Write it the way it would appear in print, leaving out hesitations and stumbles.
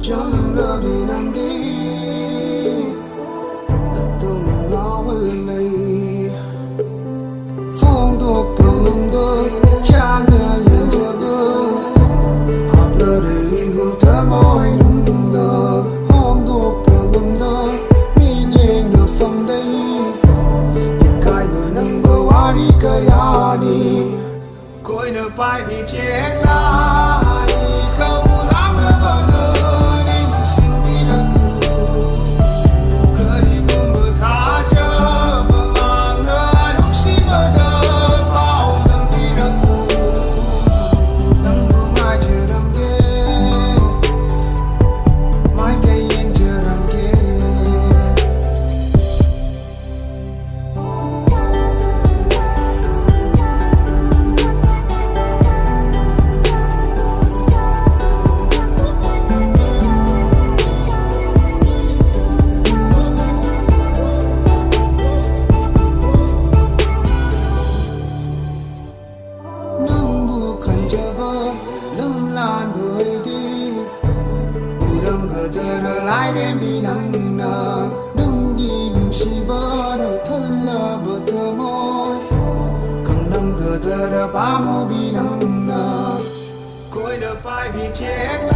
Trong lỡ bị nằm đi đất tung ngõ hơn này phong tục từng đôi cha nè yên chưa bơ họp lỡ để hưu thơ môi đúng đơ phong tục từng đôi mi nhện được phong đây ikai bờ nâng bờ wari kayani Koina Paibi Chekla câu lắm nữa bờ Lâm lan bơi đi Uram gờ tờ lại đêm đi nắng nở Nâng đi nung si bơ đầu thân lờ bờ thơ môi Càng nâng gờ tờ ba mô bi nắng nở Koina Paibi Chekla